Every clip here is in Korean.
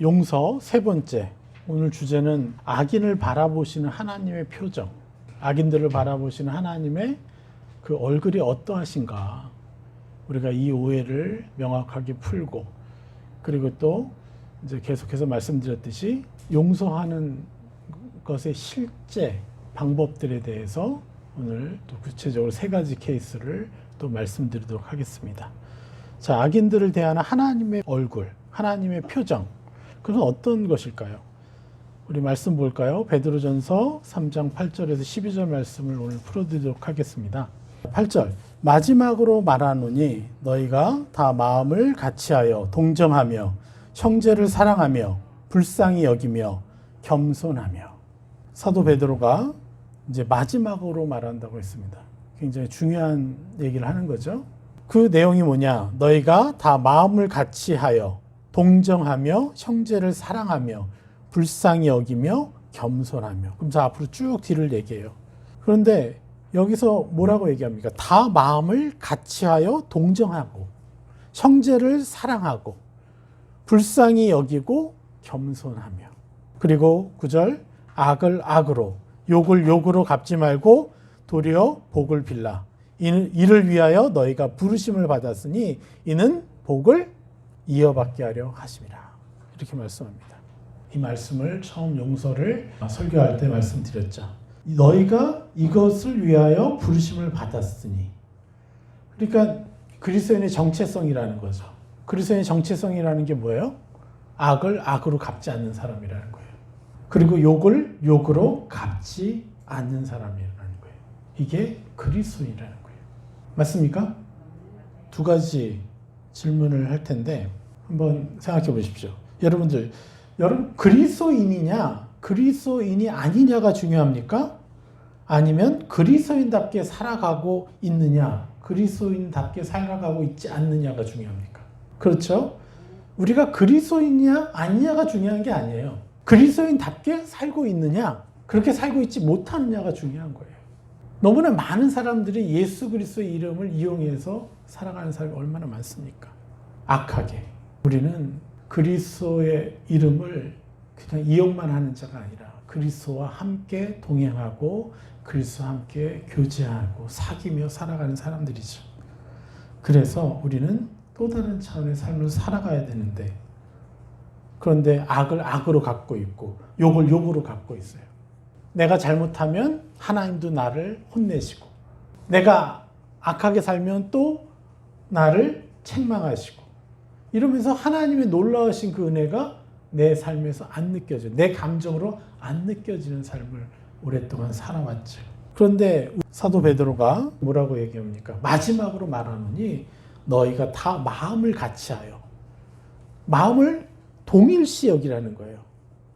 용서 세 번째. 오늘 주제는 악인을 바라보시는 하나님의 표정. 악인들을 바라보시는 하나님의 그 얼굴이 어떠하신가. 우리가 이 오해를 명확하게 풀고, 그리고 또 이제 계속해서 말씀드렸듯이 용서하는 것의 실제 방법들에 대해서 오늘 또 구체적으로 세 가지 케이스를 또 말씀드리도록 하겠습니다. 자, 악인들을 대하는 하나님의 얼굴, 하나님의 표정. 그건 어떤 것일까요? 우리 말씀 볼까요? 베드로전서 3장 8절에서 12절 말씀을 오늘 풀어드리도록 하겠습니다. 8절. 마지막으로 말하노니 너희가 다 마음을 같이하여 동정하며 형제를 사랑하며 불쌍히 여기며 겸손하며. 사도 베드로가 이제 마지막으로 말한다고 했습니다. 굉장히 중요한 얘기를 하는 거죠. 그 내용이 뭐냐? 너희가 다 마음을 같이하여 동정하며 형제를 사랑하며 불쌍히 여기며 겸손하며. 그럼 자, 앞으로 쭉 뒤를 얘기해요. 그런데 여기서 뭐라고 얘기합니까? 다 마음을 같이하여 동정하고 형제를 사랑하고 불쌍히 여기고 겸손하며. 그리고 9절. 악을 악으로 욕을 욕으로 갚지 말고 도리어 복을 빌라. 이를 위하여 너희가 부르심을 받았으니 이는 복을 이어받게 하려 하심이라. 이렇게 말씀합니다. 이 말씀을 처음 용서를 설교할 때 말씀드렸죠. 너희가 이것을 위하여 부르심을 받았으니. 그러니까 그리스도인의 정체성이라는 거죠. 그리스도인의 정체성이라는 게 뭐예요? 악을 악으로 갚지 않는 사람이라는 거예요. 그리고 욕을 욕으로 갚지 않는 사람이라는 거예요. 이게 그리스도인이라는 거예요. 맞습니까? 두 가지 질문을 할 텐데 한번 생각해 보십시오. 여러분 그리스도인이냐 그리스도인이 아니냐가 중요합니까? 아니면 그리스도인답게 살아가고 있느냐 그리스도인답게 살아가고 있지 않느냐가 중요합니까? 그렇죠? 우리가 그리스도인이냐 아니냐가 중요한 게 아니에요. 그리스도인답게 살고 있느냐 그렇게 살고 있지 못하느냐가 중요한 거예요. 너무나 많은 사람들이 예수 그리스도의 이름을 이용해서 살아가는 사람이 얼마나 많습니까? 악하게. 우리는 그리스도의 이름을 그냥 이용만 하는 자가 아니라 그리스도와 함께 동행하고 그리스도와 함께 교제하고 사귀며 살아가는 사람들이죠. 그래서 우리는 또 다른 차원의 삶을 살아가야 되는데, 그런데 악을 악으로 갖고 있고 욕을 욕으로 갖고 있어요. 내가 잘못하면 하나님도 나를 혼내시고, 내가 악하게 살면 또 나를 책망하시고, 이러면서 하나님의 놀라우신 그 은혜가 내 삶에서 안 느껴져요. 내 감정으로 안 느껴지는 삶을 오랫동안 살아왔죠. 그런데 사도 베드로가 뭐라고 얘기합니까? 마지막으로 말하노니 너희가 다 마음을 같이하여. 마음을 동일시 여기라는 거예요.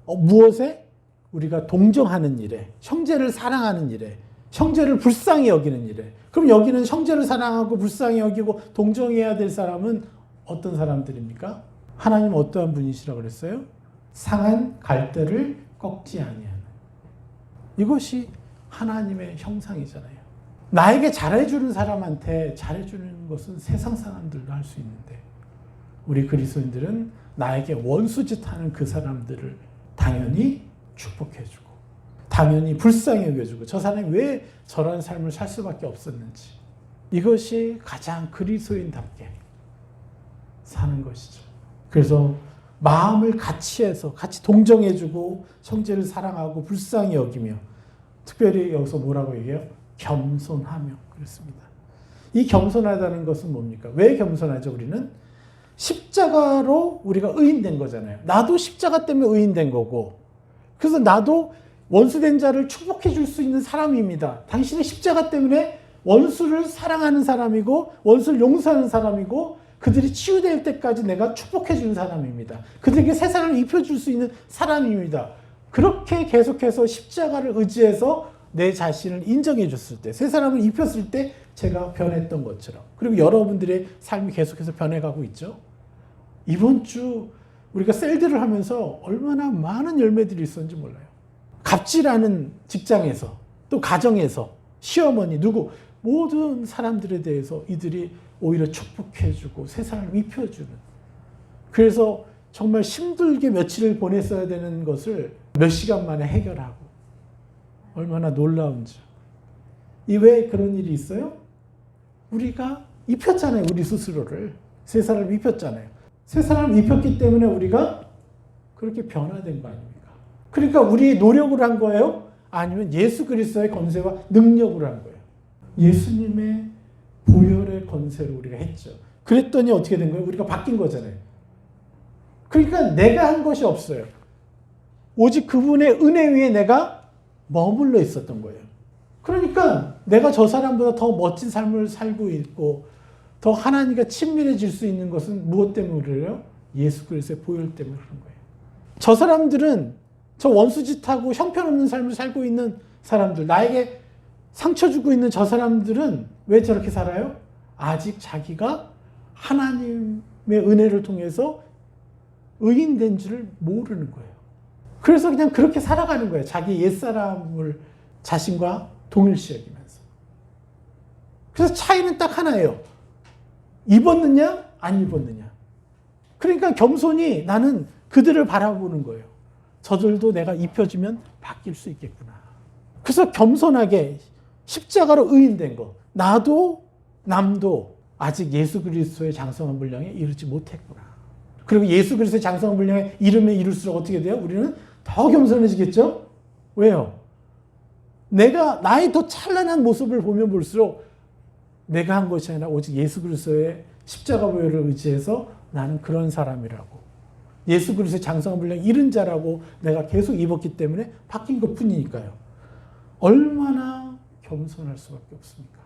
무엇에? 우리가 동정하는 일에, 형제를 사랑하는 일에, 형제를 불쌍히 여기는 일에. 그럼 여기는 형제를 사랑하고 불쌍히 여기고 동정해야 될 사람은 어떤 사람들입니까? 하나님 어떠한 분이시라고 그랬어요? 상한 갈대를 꺾지 아니하는. 이것이 하나님의 형상이잖아요. 나에게 잘해주는 사람한테 잘해주는 것은 세상 사람들도 할 수 있는데, 우리 그리스도인들은 나에게 원수짓하는 그 사람들을 당연히 축복해주고 당연히 불쌍히 여겨주고, 저 사람이 왜 저런 삶을 살 수밖에 없었는지, 이것이 가장 그리스도인답게 사는 것이죠. 그래서 마음을 같이 해서 같이 동정해주고 형제를 사랑하고 불쌍히 여기며, 특별히 여기서 뭐라고 얘기해요? 겸손하며 그랬습니다. 이 겸손하다는 것은 뭡니까? 왜 겸손하죠? 우리는 십자가로 우리가 의인된 거잖아요. 나도 십자가 때문에 의인된 거고, 그래서 나도 원수된 자를 축복해 줄 수 있는 사람입니다. 당신의 십자가 때문에 원수를 사랑하는 사람이고 원수를 용서하는 사람이고 그들이 치유될 때까지 내가 축복해 주는 사람입니다. 그들에게 새 사랑을 입혀줄 수 있는 사람입니다. 그렇게 계속해서 십자가를 의지해서 내 자신을 인정해 줬을 때, 새 사람을 입혔을 때 제가 변했던 것처럼, 그리고 여러분들의 삶이 계속해서 변해가고 있죠. 이번 주 우리가 셀들을 하면서 얼마나 많은 열매들이 있었는지 몰라요. 갑질하는 직장에서, 또 가정에서, 시어머니, 누구, 모든 사람들에 대해서 이들이 오히려 축복해주고 새 사랑을 입혀주는. 그래서 정말 힘들게 며칠을 보냈어야 되는 것을 몇 시간 만에 해결하고 얼마나 놀라운지. 이 왜 그런 일이 있어요? 우리가 입혔잖아요. 우리 스스로를. 세 사람을 입혔잖아요. 세 사람을 입혔기 때문에 우리가 그렇게 변화된 거 아닙니까? 그러니까 우리의 노력으로 한 거예요? 아니면 예수 그리스도의 권세와 능력으로 한 거예요? 예수님의 보혈의 권세로 우리가 했죠. 그랬더니 어떻게 된 거예요? 우리가 바뀐 거잖아요. 그러니까 내가 한 것이 없어요. 오직 그분의 은혜 위에 내가 머물러 있었던 거예요. 그러니까 내가 저 사람보다 더 멋진 삶을 살고 있고 더 하나님과 친밀해질 수 있는 것은 무엇 때문에 그래요? 예수 그리스도의 보혈 때문에 그런 거예요. 저 사람들은 저 원수짓하고 형편없는 삶을 살고 있는 사람들, 나에게 상처 주고 있는 저 사람들은 왜 저렇게 살아요? 아직 자기가 하나님의 은혜를 통해서 의인된 줄을 모르는 거예요. 그래서 그냥 그렇게 살아가는 거예요. 자기 옛사람을 자신과 동일시 여기면서. 그래서 차이는 딱 하나예요. 입었느냐 안 입었느냐. 그러니까 겸손히 나는 그들을 바라보는 거예요. 저들도 내가 입혀주면 바뀔 수 있겠구나. 그래서 겸손하게 십자가로 의인된 거. 나도 남도 아직 예수 그리스도의 장성한 분량에 이르지 못했구나. 그리고 예수 그리스도의 장성한 분량에 이르면 이룰수록 어떻게 돼요? 우리는 더 겸손해지겠죠? 왜요? 내가 나의 더 찬란한 모습을 보면 볼수록 내가 한 것이 아니라 오직 예수 그리스도의 십자가 보혈을 의지해서 나는 그런 사람이라고. 예수 그리스도의 장성한 분량에 이른 자라고 내가 계속 입었기 때문에 바뀐 것 뿐이니까요. 얼마나 겸손할 수밖에 없습니까?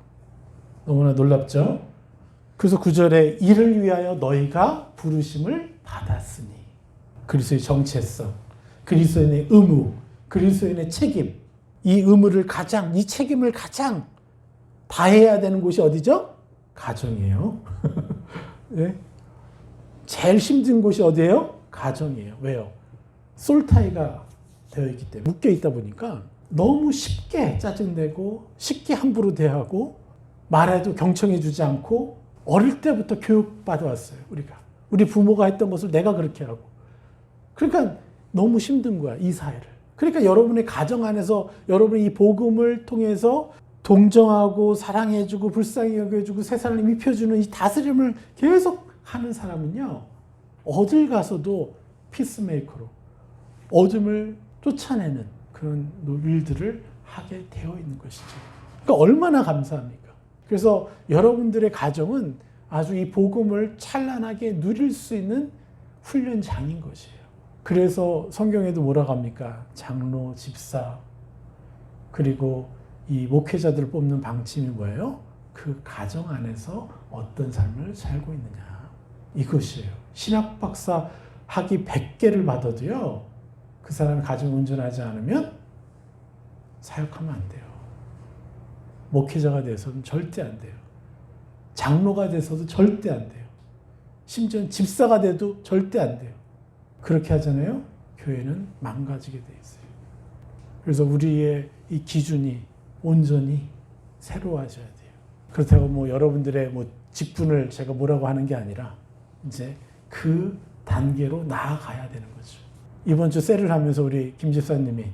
너무나 놀랍죠? 그래서 9절에 이를 위하여 너희가 부르심을 받았으니 그리스도의 정체성, 그리스도인의 의무, 그리스도인의 책임, 이 의무를 가장, 이 책임을 가장 다해야 되는 곳이 어디죠? 가정이에요. 네? 제일 힘든 곳이 어디예요? 가정이에요. 왜요? 솔타이가 되어 있기 때문에 묶여 있다 보니까 너무 쉽게 짜증내고 쉽게 함부로 대하고 말해도 경청해 주지 않고 어릴 때부터 교육받아 왔어요. 우리 부모가 했던 것을 내가 그렇게 하고. 그러니까 너무 힘든 거야, 이 사회를. 그러니까 여러분의 가정 안에서 여러분이 이 복음을 통해서 동정하고 사랑해주고 불쌍히 여겨주고 새 사람을 입혀주는 이 다스림을 계속 하는 사람은요, 어딜 가서도 피스메이커로 어둠을 쫓아내는 그런 일들을 하게 되어 있는 것이죠. 그러니까 얼마나 감사합니까? 그래서 여러분들의 가정은 아주 이 복음을 찬란하게 누릴 수 있는 훈련장인 것이에요. 그래서 성경에도 뭐라고 합니까? 장로, 집사, 그리고 이 목회자들을 뽑는 방침이 뭐예요? 그 가정 안에서 어떤 삶을 살고 있느냐. 이것이에요. 신학 박사 학위 100개를 받아도요, 그 사람이 가정 운전하지 않으면 사역하면 안 돼요. 목회자가 돼서는 절대 안 돼요. 장로가 돼서도 절대 안 돼요. 심지어 집사가 돼도 절대 안 돼요. 그렇게 하잖아요. 교회는 망가지게 돼 있어요. 그래서 우리의 이 기준이 온전히 새로워져야 돼요. 그렇다고 뭐 여러분들의 뭐 직분을 제가 뭐라고 하는 게 아니라 이제 그 단계로 나아가야 되는 거죠. 이번 주 셀을 하면서 우리 김 집사님이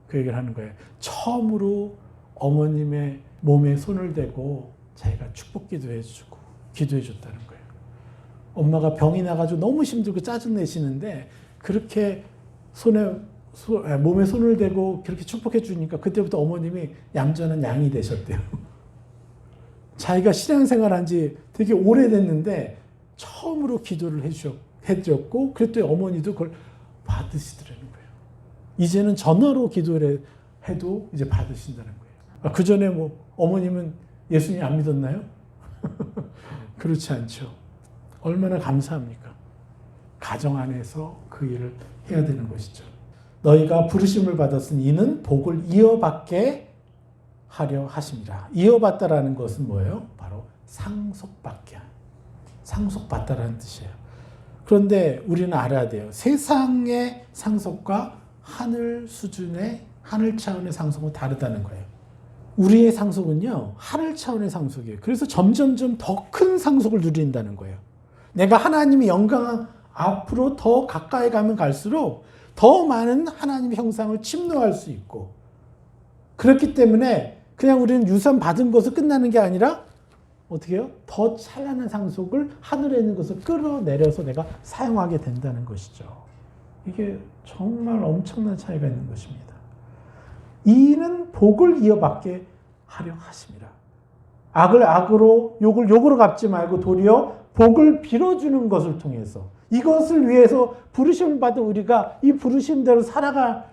그 얘기를 하는 거예요. 처음으로 어머님의 몸에 손을 대고 자기가 축복 기도해 주고 기도해 줬다는 거예요. 엄마가 병이 나가지고 너무 힘들고 짜증내시는데 그렇게 몸에 손을 대고 그렇게 축복해 주니까 그때부터 어머님이 얌전한 양이 되셨대요. 자기가 신앙생활한 지 되게 오래됐는데 처음으로 기도를 해주셨고 그랬더니 어머니도 그걸 받으시더라는 거예요. 이제는 전화로 기도를 해도 이제 받으신다는 거예요. 그 전에 뭐 어머님은 예수님 안 믿었나요? 그렇지 않죠. 얼마나 감사합니까? 가정 안에서 그 일을 해야 되는 것이죠. 너희가 부르심을 받았으니 이는 복을 이어받게 하려 하심이라. 이어받다라는 것은 뭐예요? 바로 상속받게. 상속받다라는 뜻이에요. 그런데 우리는 알아야 돼요. 세상의 상속과 하늘 수준의, 하늘 차원의 상속은 다르다는 거예요. 우리의 상속은요, 하늘 차원의 상속이에요. 그래서 점점점 더 큰 상속을 누린다는 거예요. 내가 하나님의 영광 앞으로 더 가까이 가면 갈수록 더 많은 하나님의 형상을 침노할 수 있고, 그렇기 때문에 그냥 우리는 유산 받은 것을 끝나는 게 아니라 어떻게 해요? 더 찬란한 상속을 하늘에 있는 것을 끌어내려서 내가 사용하게 된다는 것이죠. 이게 정말 엄청난 차이가 있는 것입니다. 이는 복을 이어받게 하려 하십니다. 악을 악으로, 욕을 욕으로 갚지 말고 도리어 복을 빌어주는 것을 통해서, 이것을 위해서 부르심을 받은 우리가 이 부르심대로 살아갈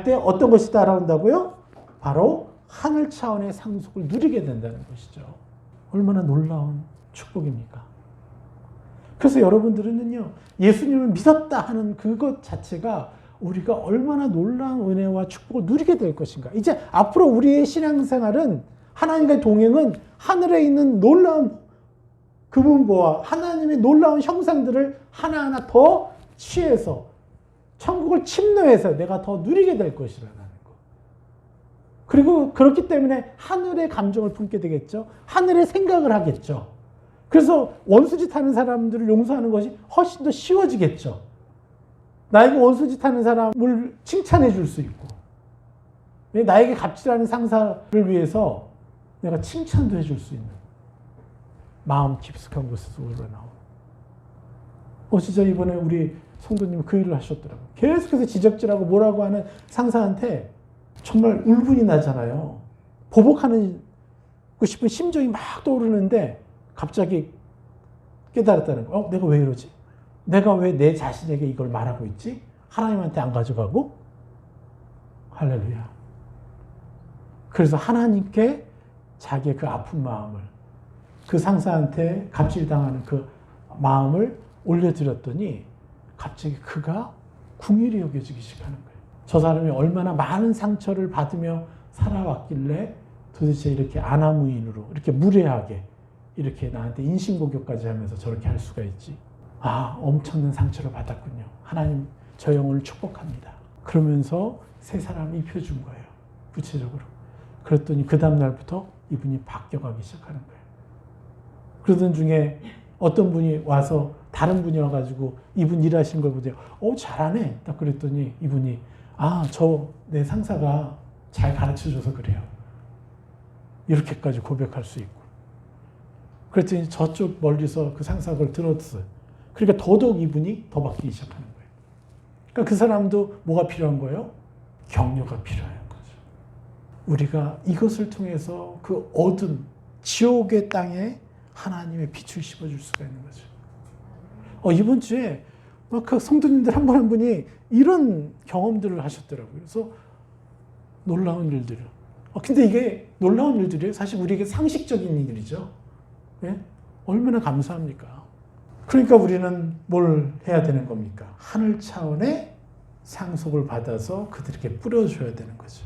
때 어떤 것이 따라온다고요? 바로 하늘 차원의 상속을 누리게 된다는 것이죠. 얼마나 놀라운 축복입니까? 그래서 여러분들은요, 예수님을 믿었다 하는 그것 자체가 우리가 얼마나 놀라운 은혜와 축복을 누리게 될 것인가. 이제 앞으로 우리의 신앙생활은, 하나님과의 동행은 하늘에 있는 놀라운 그분보와 하나님의 놀라운 형상들을 하나하나 더 취해서 천국을 침노해서 내가 더 누리게 될 것이라는 거. 그리고 그렇기 때문에 하늘의 감정을 품게 되겠죠. 하늘의 생각을 하겠죠. 그래서 원수짓 하는 사람들을 용서하는 것이 훨씬 더 쉬워지겠죠. 나에게 원수짓 하는 사람을 칭찬해 줄 수 있고, 나에게 갑질하는 상사를 위해서 내가 칭찬도 해줄 수 있는 마음 깊숙한 곳에서 우러나오는. 진짜 이번에 우리 성도님 그 일을 하셨더라고요. 계속해서 지적질하고 뭐라고 하는 상사한테 정말 울분이 나잖아요. 보복하는 싶은 심정이 막 떠오르는데 갑자기 깨달았다는 거예요. 내가 왜 이러지? 내가 왜 내 자신에게 이걸 말하고 있지? 하나님한테 안 가져가고? 할렐루야. 그래서 하나님께 자기의 그 아픈 마음을, 그 상사한테 갑질당하는 그 마음을 올려드렸더니 갑자기 그가 궁휼히 여겨지기 시작하는 거예요. 저 사람이 얼마나 많은 상처를 받으며 살아왔길래 도대체 이렇게 아나무인으로 이렇게 무례하게 이렇게 나한테 인신공격까지 하면서 저렇게 할 수가 있지. 엄청난 상처를 받았군요. 하나님 저 영혼을 축복합니다. 그러면서 새 사람을 입혀준 거예요. 구체적으로. 그랬더니 그 다음 날부터 이분이 바뀌어가기 시작하는 거예요. 그러던 중에 어떤 분이 와서, 다른 분이 와가지고 이분 일하시는 걸 보더니 잘하네. 딱 그랬더니 이분이 저 내 상사가 잘 가르쳐줘서 그래요. 이렇게까지 고백할 수 있고. 그랬더니 저쪽 멀리서 그 상사가 그걸 들었어요. 그러니까 더더욱 이분이 더 바뀌기 시작하는 거예요. 그러니까 그 사람도 뭐가 필요한 거예요? 격려가 필요한 거죠. 우리가 이것을 통해서 그 어둠, 지옥의 땅에 하나님의 빛을 씹어줄 수가 있는 거죠. 이번 주에 그 성도님들 한 분 한 분이 이런 경험들을 하셨더라고요. 그래서 놀라운 일들을. 근데 이게 놀라운 일들이에요. 사실 우리에게 상식적인 일이죠. 네? 얼마나 감사합니까? 그러니까 우리는 뭘 해야 되는 겁니까? 하늘 차원의 상속을 받아서 그들에게 뿌려줘야 되는 거죠.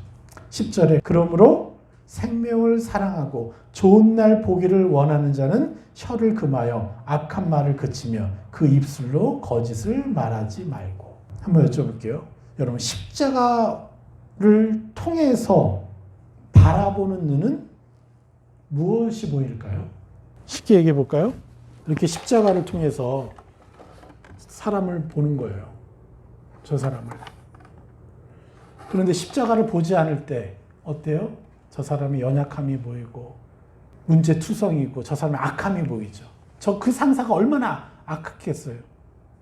10절에 그러므로 생명을 사랑하고 좋은 날 보기를 원하는 자는 혀를 금하여 악한 말을 그치며 그 입술로 거짓을 말하지 말고. 한번 여쭤볼게요. 여러분, 십자가를 통해서 바라보는 눈은 무엇이 보일까요? 쉽게 얘기해 볼까요? 이렇게 십자가를 통해서 사람을 보는 거예요. 저 사람을. 그런데 십자가를 보지 않을 때 어때요? 저 사람의 연약함이 보이고 문제투성이고 저 사람의 악함이 보이죠. 그 상사가 얼마나 악했겠어요.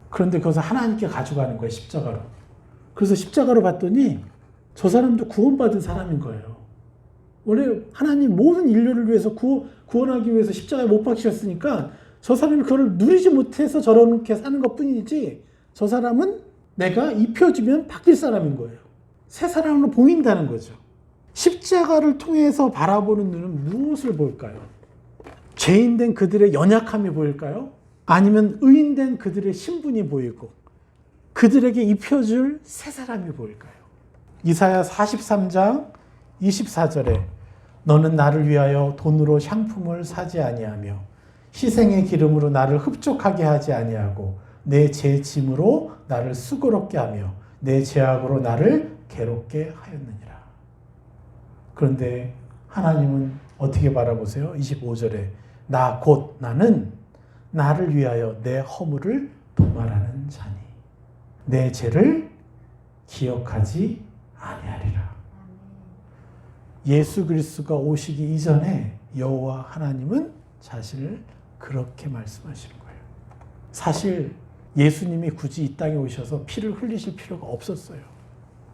그런데 그것을 하나님께 가져가는 거예요. 십자가로. 그래서 십자가로 봤더니 저 사람도 구원받은 사람인 거예요. 원래 하나님 모든 인류를 위해서 구원하기 위해서 십자가에 못 박히셨으니까 저 사람이 그걸 누리지 못해서 저렇게 사는 것 뿐이지, 저 사람은 내가 입혀주면 바뀔 사람인 거예요. 새 사람으로 보인다는 거죠. 십자가를 통해서 바라보는 눈은 무엇을 볼까요? 죄인된 그들의 연약함이 보일까요? 아니면 의인된 그들의 신분이 보이고 그들에게 입혀줄 새 사람이 보일까요? 이사야 43장 24절에 너는 나를 위하여 돈으로 향품을 사지 아니하며 희생의 기름으로 나를 흡족하게 하지 아니하고 내 제 짐으로 나를 수고롭게 하며 내 죄악으로 나를 괴롭게 하였느니라. 그런데 하나님은 어떻게 바라보세요? 25절에 나 곧 나는 나를 위하여 내 허물을 도말하는 자니 내 죄를 기억하지 아니하리라. 예수 그리스도가 오시기 이전에 여호와 하나님은 자신을 그렇게 말씀하시는 거예요. 사실 예수님이 굳이 이 땅에 오셔서 피를 흘리실 필요가 없었어요.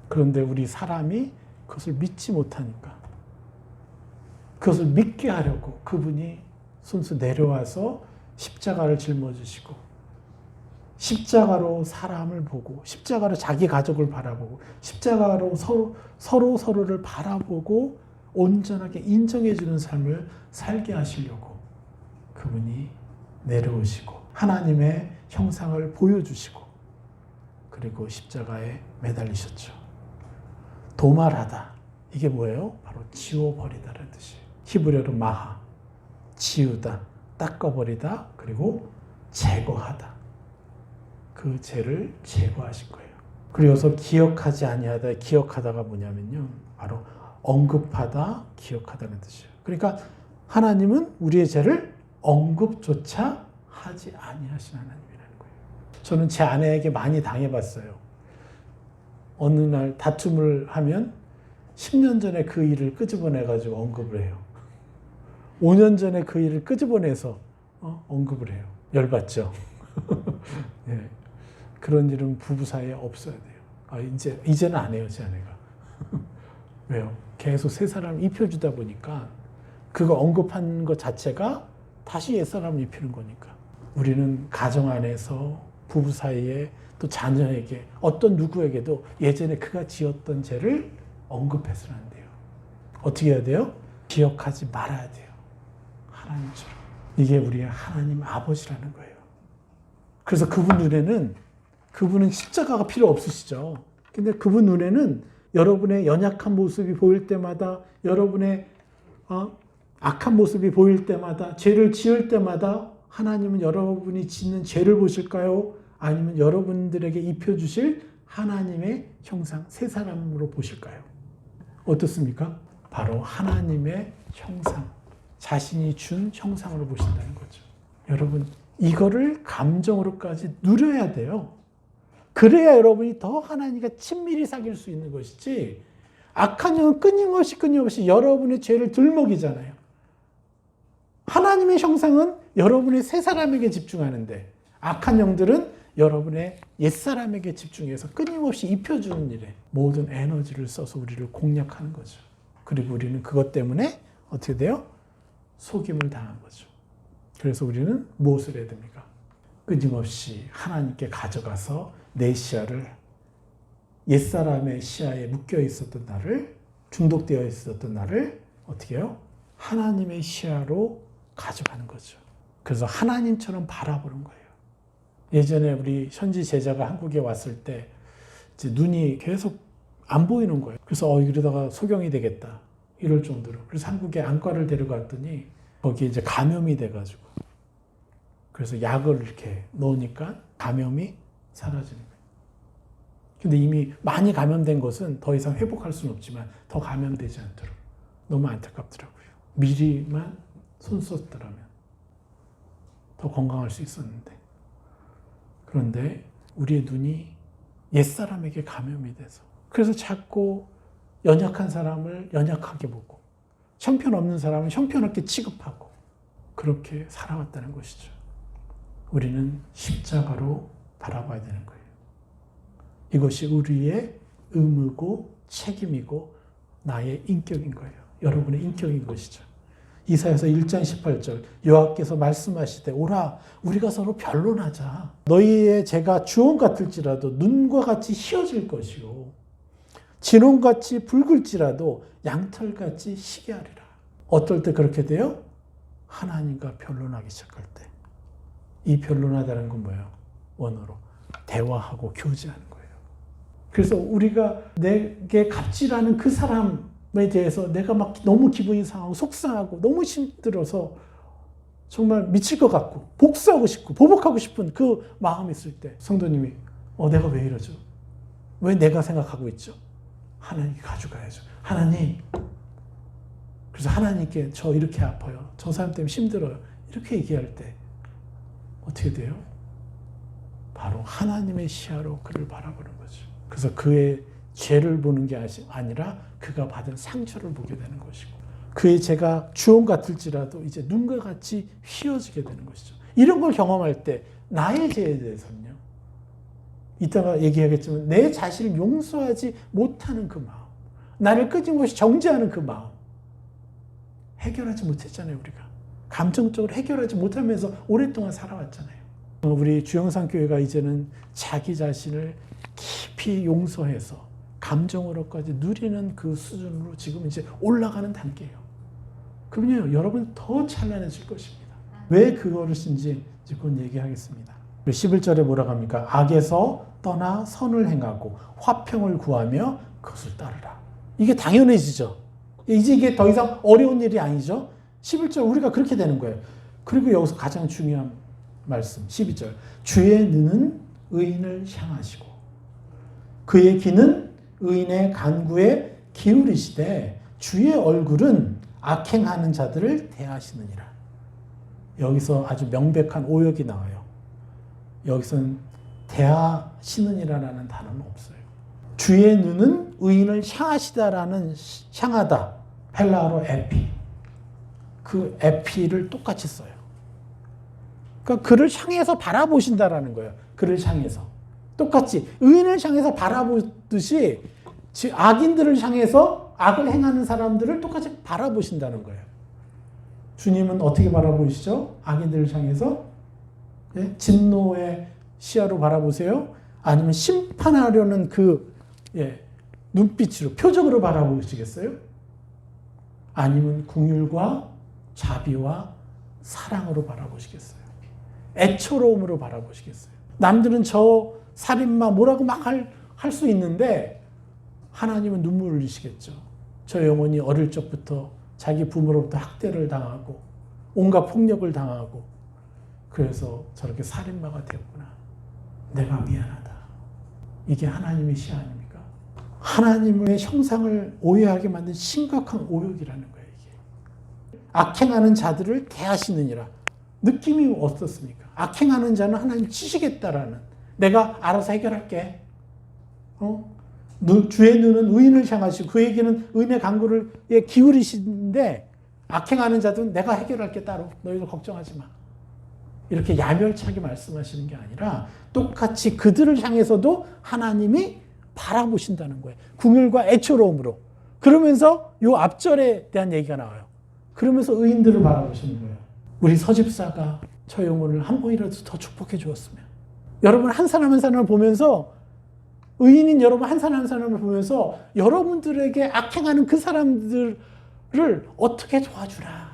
그런데 우리 사람이 그것을 믿지 못하니까 그것을 믿게 하려고 그분이 손수 내려와서 십자가를 짊어지시고 십자가로 사람을 보고 십자가로 자기 가족을 바라보고 십자가로 서로를 바라보고 온전하게 인정해 주는 삶을 살게 하시려고 그분이 내려오시고 하나님의 형상을 보여주시고 그리고 십자가에 매달리셨죠. 도말하다. 이게 뭐예요? 바로 지워버리다라는 뜻이에요. 히브리어로 마하. 지우다. 닦아버리다. 그리고 제거하다. 그 죄를 제거하신 거예요. 그리고서 기억하지 아니하다. 기억하다가 뭐냐면요. 바로 언급하다, 기억하다는 뜻이에요. 그러니까 하나님은 우리의 죄를 언급조차 하지 아니하신 하나님이라는 거예요. 저는 제 아내에게 많이 당해봤어요. 어느 날 다툼을 하면 10년 전에 그 일을 끄집어내가지고 언급을 해요. 5년 전에 그 일을 끄집어내서 언급을 해요. 열받죠? 네. 그런 일은 부부 사이에 없어야 돼요. 이제는 안 해요, 제 아내가. 왜요? 계속 새 사람을 입혀주다 보니까 그거 언급한 것 자체가 다시 옛 사람을 입히는 거니까. 우리는 가정 안에서 부부 사이에 또 자녀에게 어떤 누구에게도 예전에 그가 지었던 죄를 언급해서는 안 돼요. 어떻게 해야 돼요? 기억하지 말아야 돼요. 하나님처럼. 이게 우리의 하나님 아버지라는 거예요. 그래서 그분 눈에는 그분은 십자가가 필요 없으시죠. 근데 그분 눈에는 여러분의 연약한 모습이 보일 때마다 여러분의 악한 모습이 보일 때마다 죄를 지을 때마다 하나님은 여러분이 짓는 죄를 보실까요? 아니면 여러분들에게 입혀주실 하나님의 형상, 새 사람으로 보실까요? 어떻습니까? 바로 하나님의 형상, 자신이 준 형상으로 보신다는 거죠. 여러분, 이거를 감정으로까지 누려야 돼요. 그래야 여러분이 더 하나님과 친밀히 사귈 수 있는 것이지, 악한 영은 끊임없이 여러분의 죄를 들먹이잖아요. 하나님의 형상은 여러분의 새 사람에게 집중하는데, 악한 영들은 여러분의 옛사람에게 집중해서 끊임없이 입혀주는 일에 모든 에너지를 써서 우리를 공략하는 거죠. 그리고 우리는 그것 때문에 어떻게 돼요? 속임을 당한 거죠. 그래서 우리는 무엇을 해야 됩니까? 끊임없이 하나님께 가져가서 내 시야를, 옛사람의 시야에 묶여 있었던 나를, 중독되어 있었던 나를 어떻게 해요? 하나님의 시야로 가져가는 거죠. 그래서 하나님처럼 바라보는 거예요. 예전에 우리 현지 제자가 한국에 왔을 때 이제 눈이 계속 안 보이는 거예요. 그래서 이러다가 소경이 되겠다 이럴 정도로. 그래서 한국에 안과를 데려갔더니 거기에 이제 감염이 돼가지고, 그래서 약을 이렇게 넣으니까 감염이 사라지는 거예요. 근데 이미 많이 감염된 것은 더 이상 회복할 수는 없지만 더 감염되지 않도록. 너무 안타깝더라고요. 미리만 손 썼더라면 더 건강할 수 있었는데. 그런데 우리의 눈이 옛사람에게 감염이 돼서, 그래서 자꾸 연약한 사람을 연약하게 보고 형편없는 사람은 형편없게 취급하고 그렇게 살아왔다는 것이죠. 우리는 십자가로 바라봐야 되는 거예요. 이것이 우리의 의무고 책임이고 나의 인격인 거예요. 여러분의 인격인 것이죠. 이사야서 1장 18절 여호와께서 말씀하시되 오라 우리가 서로 변론하자. 너희의 죄가 주홍 같을지라도 눈과 같이 희어질 것이요 진홍같이 붉을지라도 양털같이 희게 하리라. 어떨 때 그렇게 돼요? 하나님과 변론하기 시작할 때. 이 변론하다는 건 뭐예요? 원어로 대화하고 교제하는 거예요. 그래서 우리가 내게 갑질하는 그 사람에 대해서 내가 막 너무 기분이 상하고 속상하고 너무 힘들어서 정말 미칠 것 같고 복수하고 싶고 보복하고 싶은 그 마음이 있을 때 성도님이 내가 왜 이러죠? 왜 내가 생각하고 있죠? 하나님께 가져가야죠. 하나님, 그래서 하나님께 저 이렇게 아파요. 저 사람 때문에 힘들어요. 이렇게 얘기할 때 어떻게 돼요? 바로 하나님의 시야로 그를 바라보는 거죠. 그래서 그의 죄를 보는 게 아니라 그가 받은 상처를 보게 되는 것이고, 그의 죄가 주홍 같을지라도 이제 눈과 같이 휘어지게 되는 것이죠. 이런 걸 경험할 때 나의 죄에 대해서는요, 이따가 얘기하겠지만 내 자신을 용서하지 못하는 그 마음, 나를 끊임없이 정죄하는 그 마음, 해결하지 못했잖아요. 우리가 감정적으로 해결하지 못하면서 오랫동안 살아왔잖아요. 우리 주영상교회가 이제는 자기 자신을 깊이 용서해서 감정으로까지 누리는 그 수준으로 지금 이제 올라가는 단계예요. 그러면요, 여러분 더 찬란해질 것입니다. 왜 그것인지 곧 얘기하겠습니다. 11절에 뭐라고 합니까? 악에서 떠나 선을 행하고 화평을 구하며 그것을 따르라. 이게 당연해지죠. 이제 이게 더 이상 어려운 일이 아니죠. 11절 우리가 그렇게 되는 거예요. 그리고 여기서 가장 중요한 말씀 12절. 주의 눈은 의인을 향하시고 그의 귀는 의인의 간구에 기울이시되 주의 얼굴은 악행하는 자들을 대하시느니라. 여기서 아주 명백한 오역이 나와요. 여기서는 대하시느니라라는 단어는 없어요. 주의 눈은 의인을 향하시다라는 향하다, 헬라어로 에피, 그 에피를 똑같이 써요. 그러니까 그를 향해서 바라보신다라는 거예요. 그를 향해서 똑같이 의인을 향해서 바라보듯이 악인들을 향해서 악을 행하는 사람들을 똑같이 바라보신다는 거예요. 주님은 어떻게 바라보시죠? 악인들을 향해서 진노의 시야로 바라보세요? 아니면 심판하려는 그 눈빛으로, 표정으로 바라보시겠어요? 아니면 긍휼과 자비와 사랑으로 바라보시겠어요? 애처로움으로 바라보시겠어요? 남들은 저 살인마 뭐라고 막 할 수 있는데 하나님은 눈물을 흘리시겠죠. 저 영혼이 어릴 적부터 자기 부모로부터 학대를 당하고 온갖 폭력을 당하고 그래서 저렇게 살인마가 되었구나. 내가 미안하다. 이게 하나님의 시야 아닙니까? 하나님의 형상을 오해하게 만든 심각한 오역이라는 거예요. 이게. 악행하는 자들을 대하시느니라. 느낌이 어떻습니까? 악행하는 자는 하나님 치시겠다라는, 내가 알아서 해결할게. 주의 눈은 의인을 향하시고 그에게는 의인의 간구를 기울이시는데 악행하는 자들은 내가 해결할게 따로. 너희들 걱정하지 마. 이렇게 야멸차게 말씀하시는 게 아니라 똑같이 그들을 향해서도 하나님이 바라보신다는 거예요. 긍휼과 애처로움으로. 그러면서 요 앞절에 대한 얘기가 나와요. 그러면서 의인들을 바라보시는 거예요. 우리 서집사가 저 영혼을 한 번이라도 더 축복해 주었으면. 여러분 한 사람 한 사람을 보면서, 의인인 여러분 한 사람 한 사람을 보면서 여러분들에게 악행하는 그 사람들을 어떻게 도와주라.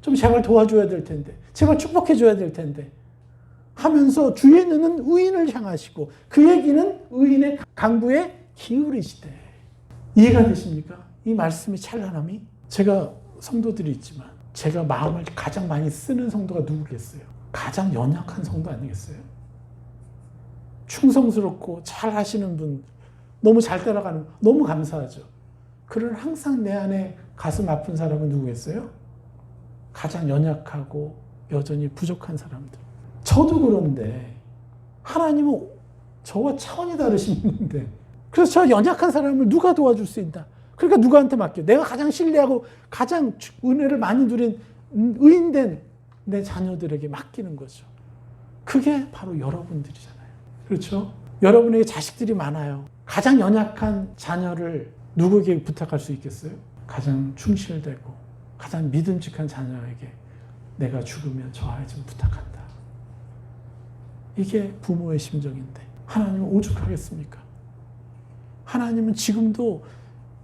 좀 제발 도와줘야 될 텐데. 제발 축복해 줘야 될 텐데. 하면서 주의 눈은 의인을 향하시고 그의 귀는 의인의 간구에 기울이시되. 이해가 되십니까? 이 말씀의 찬란함이. 제가 성도들이 있지만 제가 마음을 가장 많이 쓰는 성도가 누구겠어요? 가장 연약한 성도 아니겠어요? 충성스럽고 잘 하시는 분, 너무 잘 따라가는 분, 너무 감사하죠. 그러나 항상 내 안에 가슴 아픈 사람은 누구겠어요? 가장 연약하고 여전히 부족한 사람들. 저도 그런데 하나님은 저와 차원이 다르신 분인데, 그래서 저 연약한 사람을 누가 도와줄 수 있나? 그러니까 누구한테 맡겨? 내가 가장 신뢰하고 가장 은혜를 많이 누린 의인된 내 자녀들에게 맡기는 거죠. 그게 바로 여러분들이잖아요. 그렇죠? 여러분에게 자식들이 많아요. 가장 연약한 자녀를 누구에게 부탁할 수 있겠어요? 가장 충실되고 가장 믿음직한 자녀에게 내가 죽으면 저 아이 좀 부탁한다. 이게 부모의 심정인데 하나님은 오죽하겠습니까? 하나님은 지금도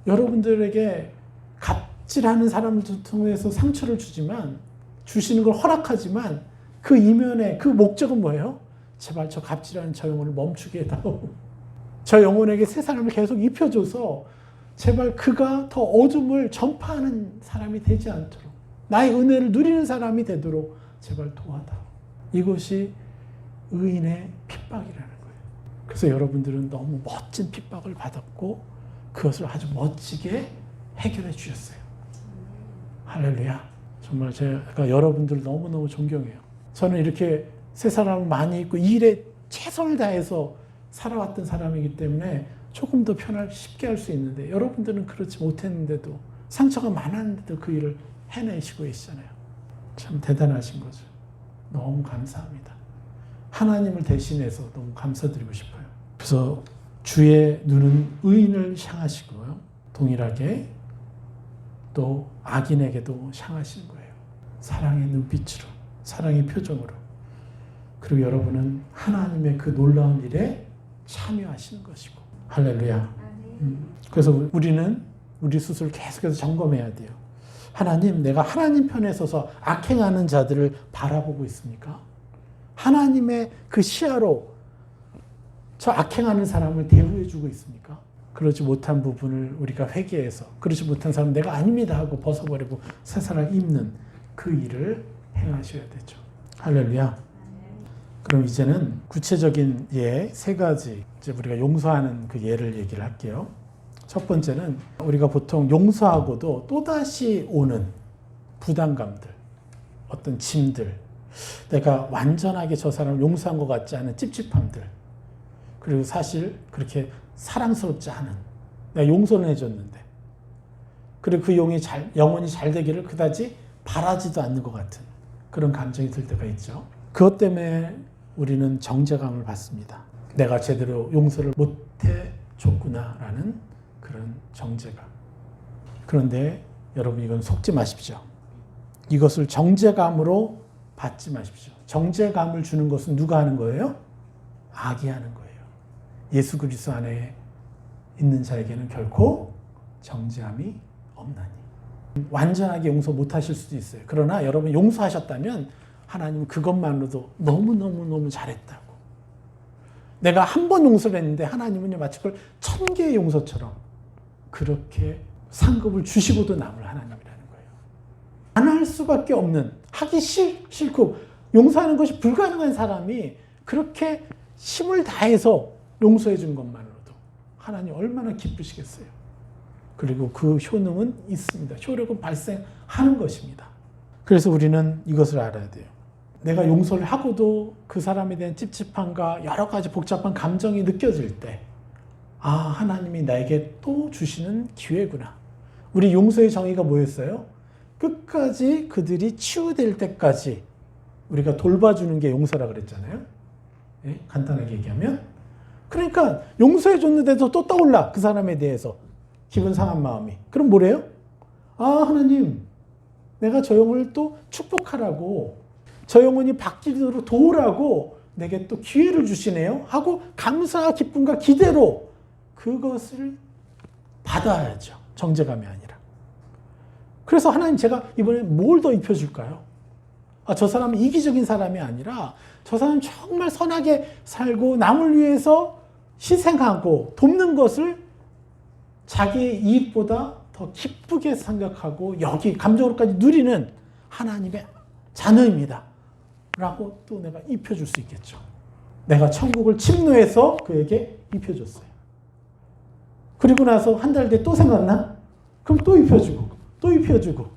여러분들에게 갑질하는 사람들 통해서 상처를 주지만, 주시는 걸 허락하지만 그 이면에 그 목적은 뭐예요? 제발 저 갑질하는 저 영혼을 멈추게 해다오. 저 영혼에게 새 사람을 계속 입혀줘서 제발 그가 더 어둠을 전파하는 사람이 되지 않도록, 나의 은혜를 누리는 사람이 되도록 제발 도와다오. 이것이 의인의 핍박이라는 거예요. 그래서 여러분들은 너무 멋진 핍박을 받았고 그것을 아주 멋지게 해결해 주셨어요. 할렐루야. 정말 제가 여러분들을 너무너무 존경해요. 저는 이렇게 새 사람을 많이 있고 이 일에 최선을 다해서 살아왔던 사람이기 때문에 조금 더 쉽게 할 수 있는데 여러분들은 그렇지 못했는데도 상처가 많았는데도 그 일을 해내시고 계시잖아요. 참 대단하신 거죠. 너무 감사합니다. 하나님을 대신해서 너무 감사드리고 싶어요. 그래서 주의 눈은 의인을 향하시고요. 동일하게 또 악인에게도 향하신 거예요. 사랑의 눈빛으로, 사랑의 표정으로. 그리고 여러분은 하나님의 그 놀라운 일에 참여하시는 것이고. 할렐루야. 그래서 우리는 우리 스스로 계속해서 점검해야 돼요. 하나님, 내가 하나님 편에 서서 악행하는 자들을 바라보고 있습니까? 하나님의 그 시야로 저 악행하는 사람을 대우해주고 있습니까? 그러지 못한 부분을 우리가 회개해서 그러지 못한 사람은 내가 아닙니다 하고 벗어버리고 새 사람 입는 그 일을 행하셔야 되죠. 할렐루야. 그럼 이제는 구체적인 예 3가지 이제 우리가 용서하는 그 예를 얘기를 할게요. 첫 번째는 우리가 보통 용서하고도 또다시 오는 부담감들, 어떤 짐들, 내가 완전하게 저 사람을 용서한 것 같지 않은 찝찝함들, 그리고 사실 그렇게 사랑스럽지 않은, 내가 용서는 해줬는데, 그리고 그 영혼이 잘 되기를 그다지 바라지도 않는 것 같은 그런 감정이 들 때가 있죠. 그것 때문에 우리는 정죄감을 받습니다. 내가 제대로 용서를 못해줬구나라는 그런 정죄감. 그런데 여러분 이건 속지 마십시오. 이것을 정죄감으로 받지 마십시오. 정죄감을 주는 것은 누가 하는 거예요? 악이 하는 거예요. 예수 그리스도 안에 있는 자에게는 결코 정죄함이 없나니. 완전하게 용서 못하실 수도 있어요. 그러나 여러분 용서하셨다면 하나님은 그것만으로도 너무너무 잘했다고. 내가 한 번 용서를 했는데 하나님은 마치 그걸 1000개의 용서처럼 그렇게 상급을 주시고도 남을 하나님이라는 거예요. 안 할 수밖에 없는, 하기 싫고 용서하는 것이 불가능한 사람이 그렇게 힘을 다해서 용서해 준 것만으로도 하나님 얼마나 기쁘시겠어요. 그리고 그 효능은 있습니다. 효력은 발생하는 것입니다. 그래서 우리는 이것을 알아야 돼요. 내가 용서를 하고도 그 사람에 대한 찝찝함과 여러 가지 복잡한 감정이 느껴질 때, 아, 하나님이 나에게 또 주시는 기회구나. 우리 용서의 정의가 뭐였어요? 끝까지 그들이 치유될 때까지 우리가 돌봐주는 게 용서라 그랬잖아요. 예? 간단하게 얘기하면. 그러니까 용서해 줬는데도 또 떠올라. 그 사람에 대해서 기분 상한 마음이. 그럼 뭐래요? 아, 하나님, 내가 저 영혼을 또 축복하라고, 저 영혼이 바뀌도록 도우라고 내게 또 기회를 주시네요 하고 감사와 기쁨과 기대로 그것을 받아야죠. 정죄감이 아니라. 그래서 하나님, 제가 이번에 뭘 더 입혀줄까요? 아, 저 사람은 이기적인 사람이 아니라 저 사람은 정말 선하게 살고 남을 위해서 희생하고 돕는 것을 자기의 이익보다 더 기쁘게 생각하고 여기 감정으로까지 누리는 하나님의 자녀입니다 라고 또 내가 입혀줄 수 있겠죠. 내가 천국을 침노해서 그에게 입혀줬어요. 그리고 나서 한 달 뒤에 또 생각나? 그럼 또 입혀주고 또 입혀주고.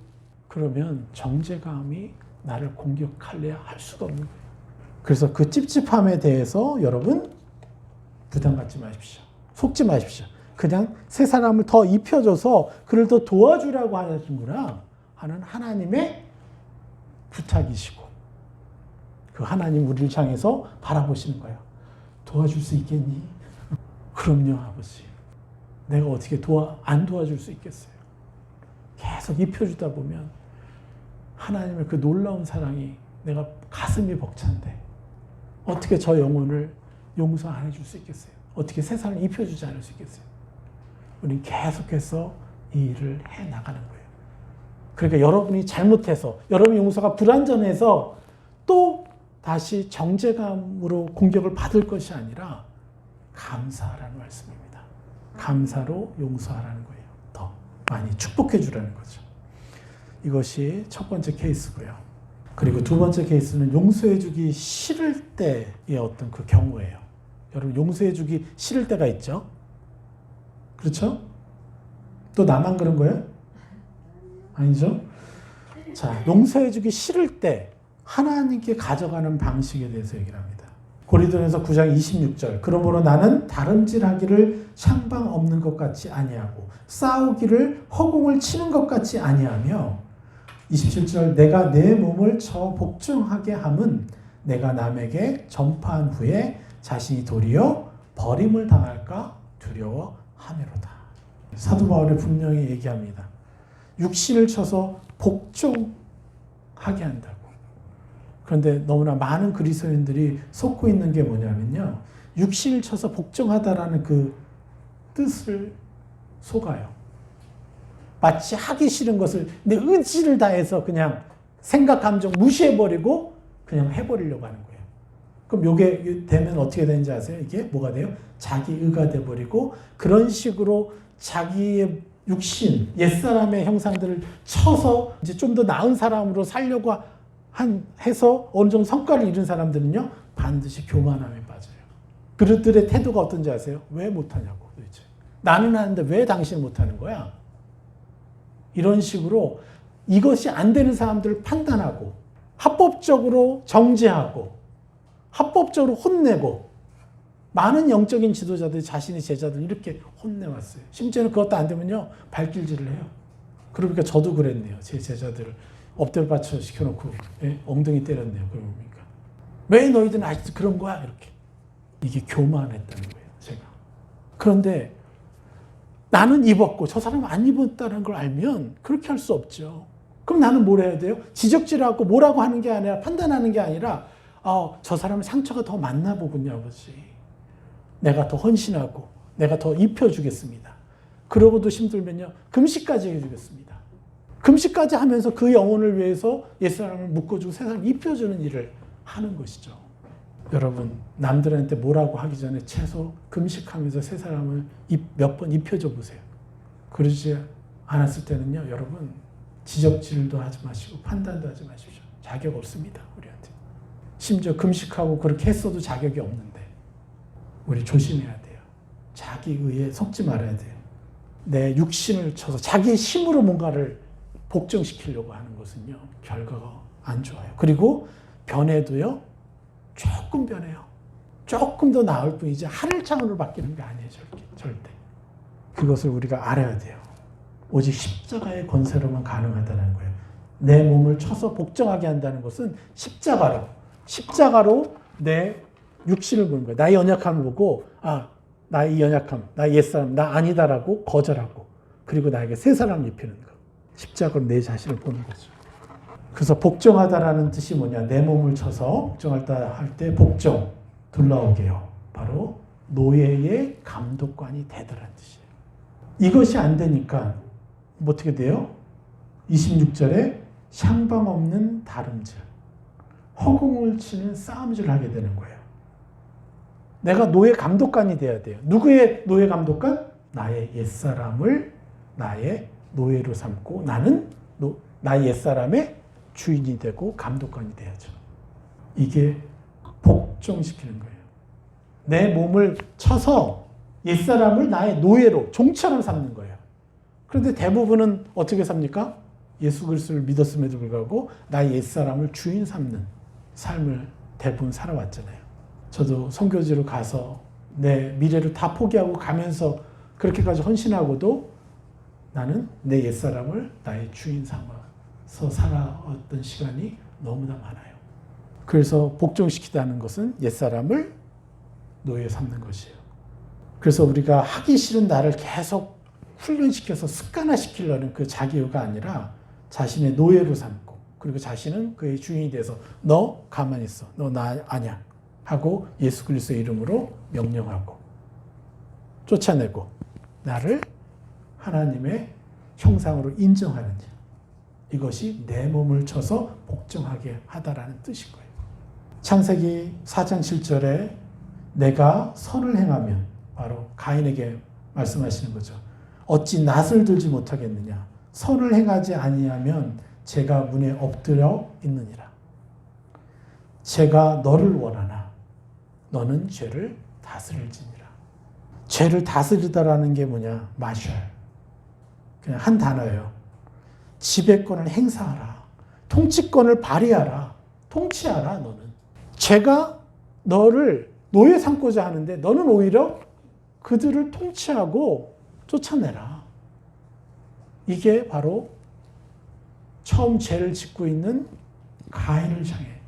그러면 정죄감이 나를 공격할래야 할 수가 없는 거예요. 그래서 그 찝찝함에 대해서 여러분 부담 갖지 마십시오. 속지 마십시오. 그냥 새 사람을 더 입혀줘서 그를 더 도와주라고 하시는구나 하는 하나님의 부탁이시고, 그 하나님 우리를 향해서 바라보시는 거예요. 도와줄 수 있겠니? 그럼요, 아버지. 내가 어떻게 안 도와줄 수 있겠어요? 계속 입혀주다 보면 하나님의 그 놀라운 사랑이 내가 가슴이 벅찬데 어떻게 저 영혼을 용서 안 해줄 수 있겠어요? 어떻게 세상을 입혀주지 않을 수 있겠어요? 우리는 계속해서 이 일을 해나가는 거예요. 그러니까 여러분이 잘못해서, 여러분의 용서가 불완전해서 또 다시 정죄감으로 공격을 받을 것이 아니라 감사하라는 말씀입니다. 감사로 용서하라는 거예요. 더 많이 축복해 주라는 거죠. 이것이 첫 번째 케이스고요. 그리고 두 번째 케이스는 용서해 주기 싫을 때의 어떤 그 경우예요. 여러분 용서해 주기 싫을 때가 있죠? 그렇죠? 또 나만 그런 거예요? 아니죠? 자, 용서해 주기 싫을 때 하나님께 가져가는 방식에 대해서 얘기를 합니다. 고린도전서 9장 26절. 그러므로 나는 다름질하기를 향방 없는 것 같이 아니하고 싸우기를 허공을 치는 것 같이 아니하며 27절 내가 내 몸을 저 복종하게 함은 내가 남에게 전파한 후에 자신이 도리어 버림을 당할까 두려워함이로다. 사도 바울이 분명히 얘기합니다. 육신을 쳐서 복종하게 한다고. 그런데 너무나 많은 그리스도인들이 속고 있는 게 뭐냐면요. 육신을 쳐서 복종하다라는 그 뜻을 속아요. 마치 하기 싫은 것을 내 의지를 다해서 그냥 생각, 감정 무시해버리고 그냥 해버리려고 하는 거예요. 그럼 요게 되면 어떻게 되는지 아세요? 이게 뭐가 돼요? 자기의가 돼버리고 그런 식으로 자기의 육신, 옛사람의 형상들을 쳐서 이제 좀 더 나은 사람으로 살려고 해서 어느 정도 성과를 이룬 사람들은요, 반드시 교만함에 빠져요. 그들의 태도가 어떤지 아세요? 왜 못하냐고 도대체. 나는 하는데 왜 당신은 못하는 거야? 이런 식으로 이것이 안 되는 사람들을 판단하고 합법적으로 정죄하고 합법적으로 혼내고 많은 영적인 지도자들이 자신의 제자들을 이렇게 혼내왔어요. 심지어는 그것도 안 되면요, 발길질을 해요. 그러니까 저도 그랬네요. 제 제자들을 엎드려 받쳐 시켜놓고 엉덩이 때렸네요. 그러니까 왜 너희들은 아직도 그런 거야? 이렇게. 이게 교만했다는 거예요. 제가. 그런데 나는 입었고 저 사람은 안 입었다는 걸 알면 그렇게 할 수 없죠. 그럼 나는 뭘 해야 돼요? 지적질하고 뭐라고 하는 게 아니라 판단하는 게 아니라 저 사람은 상처가 더 많나 보군요, 아버지. 내가 더 헌신하고 내가 더 입혀주겠습니다. 그러고도 힘들면요, 금식까지 해주겠습니다. 금식까지 하면서 그 영혼을 위해서 옛사람을 묶어주고 새사람을 입혀주는 일을 하는 것이죠. 여러분, 남들한테 뭐라고 하기 전에 최소 금식하면서 새사람을 몇 번 입혀줘 보세요. 그러지 않았을 때는요, 여러분, 지적질도 하지 마시고 판단도 하지 마십시오. 자격 없습니다, 우리한테. 심지어 금식하고 그렇게 했어도 자격이 없는데 우리 조심해야 돼요. 자기 의에 속지 말아야 돼요. 내 육신을 쳐서 자기의 힘으로 뭔가를 복종시키려고 하는 것은요, 결과가 안 좋아요. 그리고 변해도요, 조금 변해요. 조금 더 나을 뿐이지 하늘 차원으로 바뀌는 게 아니에요, 절대. 그것을 우리가 알아야 돼요. 오직 십자가의 권세로만 가능하다는 거예요. 내 몸을 쳐서 복종하게 한다는 것은 십자가로 내 육신을 보는 거예요. 나의 연약함을 보고 나의 연약함, 나의 옛사람, 나 아니다라고 거절하고 그리고 나에게 새 사람을 입히는 거. 십자가로 내 자신을 보는 거죠. 그래서 복종하다라는 뜻이 뭐냐? 내 몸을 쳐서 복종하다 할 때 복종, 둘러오게요. 바로 노예의 감독관이 되더라는 뜻이에요. 이것이 안 되니까 어떻게 돼요? 26절에 향방 없는 다름질, 허공을 치는 싸움질을 하게 되는 거예요. 내가 노예 감독관이 돼야 돼요. 누구의 노예 감독관? 나의 옛사람을 나의 노예로 삼고 나는 나의 옛사람의 주인이 되고 감독관이 돼야죠. 이게 복종시키는 거예요. 내 몸을 쳐서 옛사람을 나의 노예로, 종처럼 삼는 거예요. 그런데 대부분은 어떻게 삽니까? 예수 그리스도를 믿었음에도 불구하고 나의 옛사람을 주인 삼는 삶을 대부분 살아왔잖아요. 저도 선교지로 가서 내 미래를 다 포기하고 가면서 그렇게까지 헌신하고도 나는 내 옛사람을 나의 주인 삼아서 살아왔던 시간이 너무나 많아요. 그래서 복종시키다는 것은 옛사람을 노예 삼는 것이에요. 그래서 우리가 하기 싫은 나를 계속 훈련시켜서 습관화시키려는 그 자기의가 아니라 자신의 노예로 삼고 그리고 자신은 그의 주인이 돼서 너 가만히 있어. 너 나 아니야. 하고 예수 그리스도의 이름으로 명령하고 쫓아내고 나를 하나님의 형상으로 인정하는 일. 이것이 내 몸을 쳐서 복종하게 하다라는 뜻인 거예요. 창세기 4장 7절에 내가 선을 행하면 바로 가인에게 말씀하시는 거죠. 어찌 낫을 들지 못하겠느냐. 선을 행하지 아니하면 제가 문에 엎드려 있느니라. 제가 너를 원하나 너는 죄를 다스릴지니라. 죄를 다스리다라는 게 뭐냐? 마샬. 그냥 한 단어예요. 지배권을 행사하라. 통치권을 발휘하라. 통치하라 너는. 죄가 너를 노예 삼고자 하는데 너는 오히려 그들을 통치하고 쫓아내라. 이게 바로 처음 죄를 짓고 있는 가인을 향해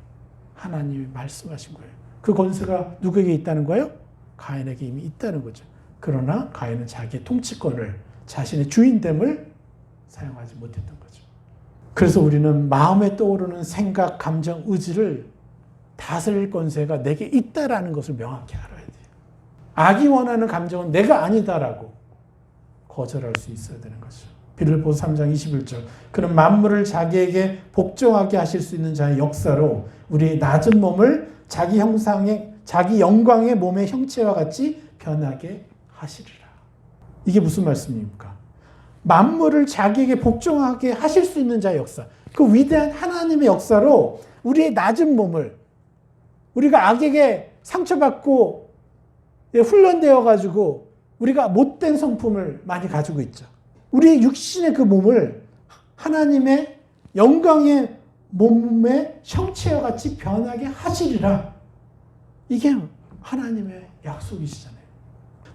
하나님이 말씀하신 거예요. 그 권세가 누구에게 있다는 거예요? 가인에게 이미 있다는 거죠. 그러나 가인은 자기의 통치권을, 자신의 주인됨을 사용하지 못했던 거죠. 그래서 우리는 마음에 떠오르는 생각, 감정, 의지를 다스릴 권세가 내게 있다라는 것을 명확히 알아야 돼요. 악이 원하는 감정은 내가 아니다라고 거절할 수 있어야 되는 거죠. 빌립보서 3장 21절. 그는 만물을 자기에게 복종하게 하실 수 있는 자의 역사로 우리의 낮은 몸을 자기 형상의, 자기 영광의 몸의 형체와 같이 변하게 하시리라. 이게 무슨 말씀입니까? 만물을 자기에게 복종하게 하실 수 있는 자의 역사. 그 위대한 하나님의 역사로 우리의 낮은 몸을, 우리가 악에게 상처받고 훈련되어 가지고 우리가 못된 성품을 많이 가지고 있죠. 우리의 육신의 그 몸을 하나님의 영광의 몸의 형체와 같이 변하게 하시리라. 이게 하나님의 약속이시잖아요.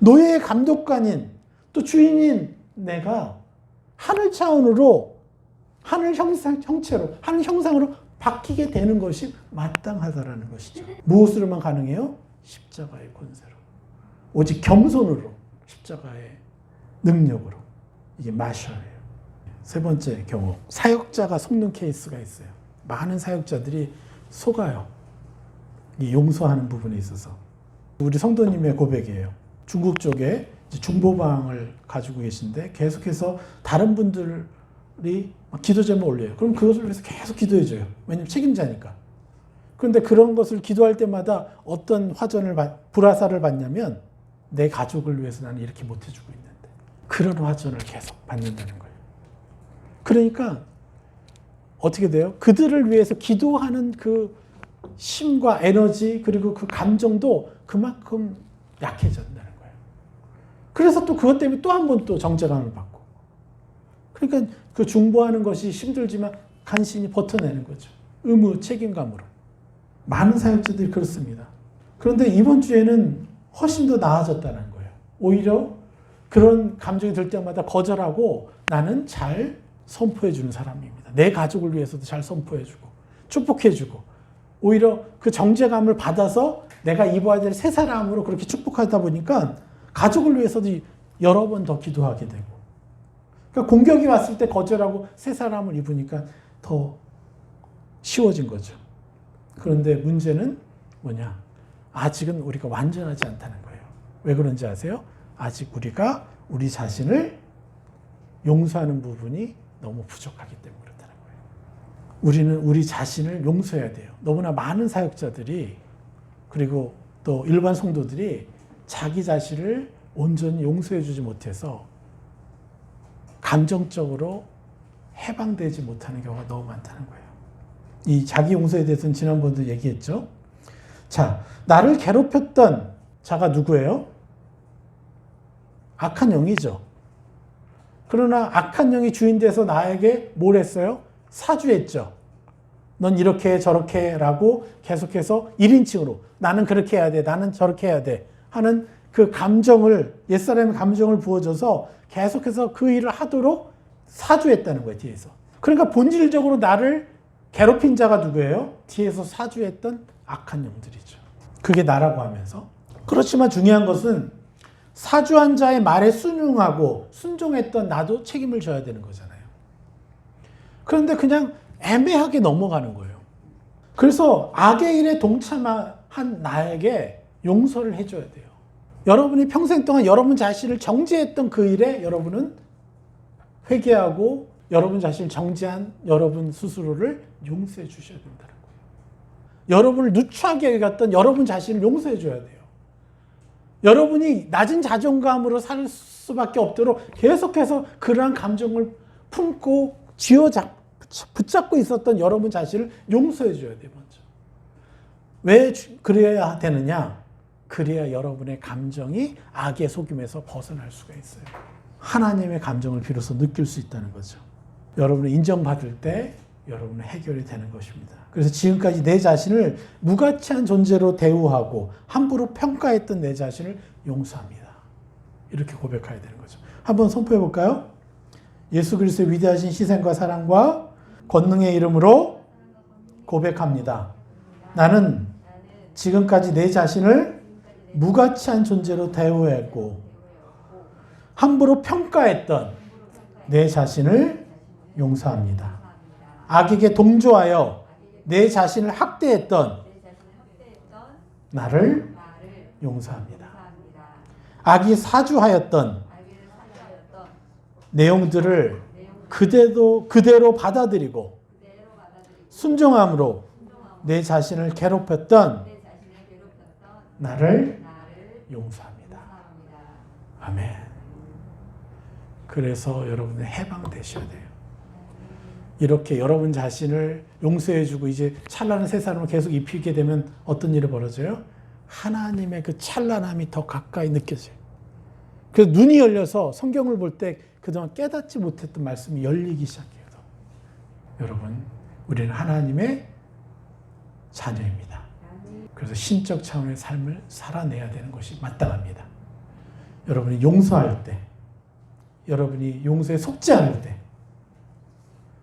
노예의 감독관인 또 주인인 내가 하늘 차원으로, 하늘 형체로, 하늘 형상으로 바뀌게 되는 것이 마땅하다라는 것이죠. 무엇으로만 가능해요? 십자가의 권세로. 오직 겸손으로, 십자가의 능력으로. 이게 마셔예요. 세 번째 경우, 사역자가 속는 케이스가 있어요. 많은 사역자들이 속아요. 이 용서하는 부분에 있어서. 우리 성도님의 고백이에요. 중국 쪽에 중보방을 가지고 계신데 계속해서 다른 분들이 기도 제목 올려요. 그럼 그것을 위해서 계속 기도해줘요. 왜냐면 책임자니까. 그런데 그런 것을 기도할 때마다 어떤 화전을, 불화살을 받냐면 내 가족을 위해서 나는 이렇게 못 해주고 있는데 그런 화전을 계속 받는다는 거예요. 그러니까 어떻게 돼요? 그들을 위해서 기도하는 그 힘과 에너지 그리고 그 감정도 그만큼 약해진다는 거예요. 그래서 또 그것 때문에 또 한 번 또 정죄감을 받고. 그러니까 그 중보하는 것이 힘들지만 간신히 버텨내는 거죠. 의무, 책임감으로. 많은 사역자들이 그렇습니다. 그런데 이번 주에는 훨씬 더 나아졌다는 거예요. 오히려 그런 감정이 들 때마다 거절하고 나는 잘 선포해주는 사람입니다. 내 가족을 위해서도 잘 선포해주고 축복해주고 오히려 그 정죄감을 받아서 내가 입어야 될 새 사람으로 그렇게 축복하다 보니까 가족을 위해서도 여러 번 더 기도하게 되고 그러니까 공격이 왔을 때 거절하고 새 사람을 입으니까 더 쉬워진 거죠. 그런데 문제는 뭐냐? 아직은 우리가 완전하지 않다는 거예요. 왜 그런지 아세요? 아직 우리가 우리 자신을 용서하는 부분이 너무 부족하기 때문에 그렇다는 거예요. 우리는 우리 자신을 용서해야 돼요. 너무나 많은 사역자들이 그리고 또 일반 성도들이 자기 자신을 온전히 용서해 주지 못해서 감정적으로 해방되지 못하는 경우가 너무 많다는 거예요. 이 자기 용서에 대해서는 지난번도 얘기했죠. 자, 나를 괴롭혔던 자가 누구예요? 악한 영이죠. 그러나 악한 영이 주인 돼서 나에게 뭘 했어요? 사주했죠. 넌 이렇게 저렇게 라고 계속해서 1인칭으로 나는 그렇게 해야 돼, 나는 저렇게 해야 돼 하는 그 감정을, 옛사람의 감정을 부어줘서 계속해서 그 일을 하도록 사주했다는 거예요, 뒤에서. 그러니까 본질적으로 나를 괴롭힌 자가 누구예요? 뒤에서 사주했던 악한 영들이죠. 그게 나라고 하면서. 그렇지만 중요한 것은 사주한 자의 말에 순응하고 순종했던 나도 책임을 져야 되는 거잖아요. 그런데 그냥 애매하게 넘어가는 거예요. 그래서 악의 일에 동참한 나에게 용서를 해줘야 돼요. 여러분이 평생 동안 여러분 자신을 정죄했던 그 일에 여러분은 회개하고 여러분 자신을 정죄한 여러분 스스로를 용서해 주셔야 된다는 거예요. 여러분을 누추하게 여겼던 여러분 자신을 용서해 줘야 돼요. 여러분이 낮은 자존감으로 살 수밖에 없도록 계속해서 그러한 감정을 품고 붙잡고 있었던 여러분 자신을 용서해 줘야 돼요, 먼저. 왜 그래야 되느냐? 그래야 여러분의 감정이 악의 속임에서 벗어날 수가 있어요. 하나님의 감정을 비로소 느낄 수 있다는 거죠. 여러분이 인정받을 때 여러분 해결이 되는 것입니다. 그래서 지금까지 내 자신을 무가치한 존재로 대우하고 함부로 평가했던 내 자신을 용서합니다. 이렇게 고백해야 되는 거죠. 한번 선포해 볼까요? 예수 그리스도의 위대하신 희생과 사랑과 권능의 이름으로 고백합니다. 나는 지금까지 내 자신을 무가치한 존재로 대우했고 함부로 평가했던 내 자신을 용서합니다. 악에게 동조하여 내 자신을 학대했던 나를 용서합니다. 악이 사주하였던 내용들을 그대로 받아들이고 순종함으로 내 자신을 괴롭혔던 나를 용서합니다. 아멘. 그래서 여러분은 해방되셔야 돼요. 이렇게 여러분 자신을 용서해주고 이제 찬란한 새 사람을 계속 입히게 되면 어떤 일이 벌어져요? 하나님의 그 찬란함이 더 가까이 느껴져요. 그래서 눈이 열려서 성경을 볼 때 그동안 깨닫지 못했던 말씀이 열리기 시작해요. 여러분, 우리는 하나님의 자녀입니다. 그래서 신적 차원의 삶을 살아내야 되는 것이 마땅합니다. 여러분이 용서할 때, 여러분이 용서에 속지 않을 때,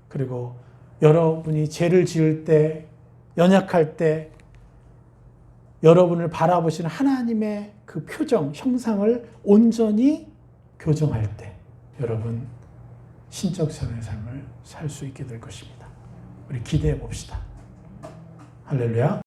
그리고 여러분이 죄를 지을 때, 연약할 때, 여러분을 바라보시는 하나님의 그 표정, 형상을 온전히 교정할 때, 여러분 신적 차원의 삶을 살 수 있게 될 것입니다. 우리 기대해 봅시다. 할렐루야.